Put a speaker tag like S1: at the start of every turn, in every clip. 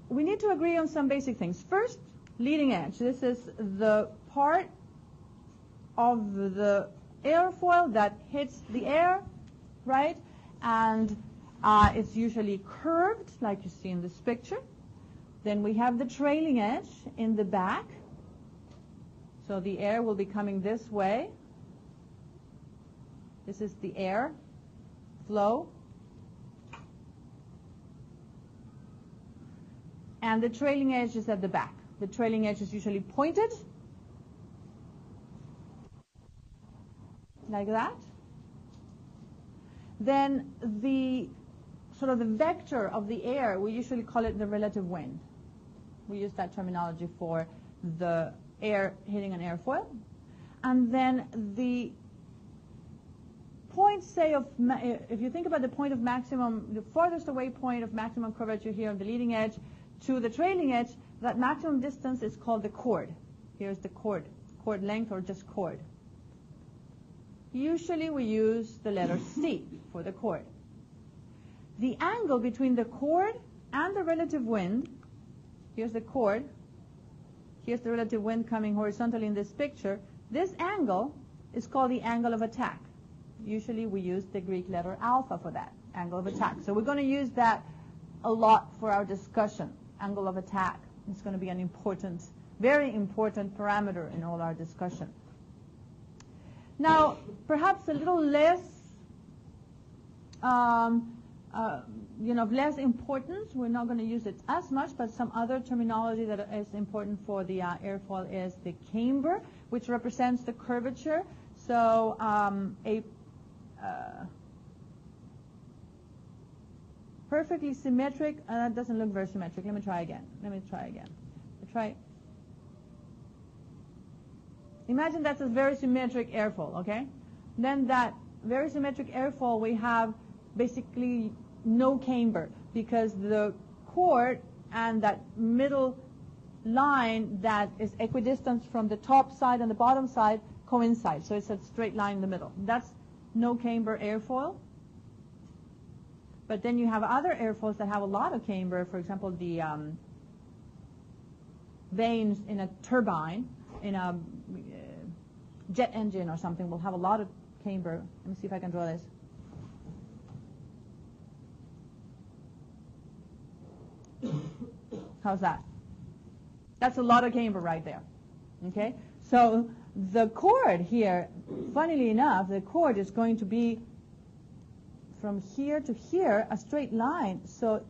S1: We need to agree on some basic things. First, leading edge. This is the part of the airfoil that hits the air, right? And it's usually curved, like you see in this picture. Then we have the trailing edge in the back. So the air will be coming this way. This is the air flow. And the trailing edge is at the back. The trailing edge is usually pointed, like that. Then the sort of the vector of the air, we usually call it the relative wind. We use that terminology for the air hitting an airfoil. And then the point, say, of, if you think about the point of maximum, the farthest away point of maximum curvature here on the leading edge to the trailing edge, that maximum distance is called the chord. Here's the chord length, or just chord. Usually we use the letter C for the chord. The angle between the chord and the relative wind, here's the chord, here's the relative wind coming horizontally in this picture, this angle is called the angle of attack. Usually we use the Greek letter alpha for that, angle of attack. So we're going to use that a lot for our discussion, angle of attack. It's going to be an important, very important parameter in all our discussion. Now, perhaps a little less, less importance. We're not going to use it as much, but some other terminology that is important for the airfoil is the camber, which represents the curvature. So perfectly symmetric, that doesn't look very symmetric. Let me try again. Imagine that's a very symmetric airfoil, okay? Then that very symmetric airfoil, we have basically no camber because the chord and that middle line that is equidistant from the top side and the bottom side coincide. So it's a straight line in the middle. That's no camber airfoil. But then you have other airfoils that have a lot of camber. For example, the vanes in a turbine, in a jet engine or something, will have a lot of camber. Let me see if I can draw this. How's that? That's a lot of camber right there. Okay? So the chord here, funnily enough, the chord is going to be from here to here, a straight line. So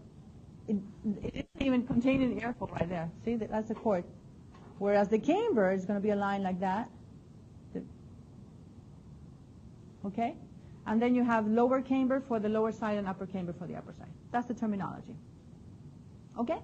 S1: it isn't even contained in the airfoil right there. See, that's the chord. Whereas the camber is going to be a line like that. Okay? And then you have lower camber for the lower side and upper camber for the upper side. That's the terminology. Okay?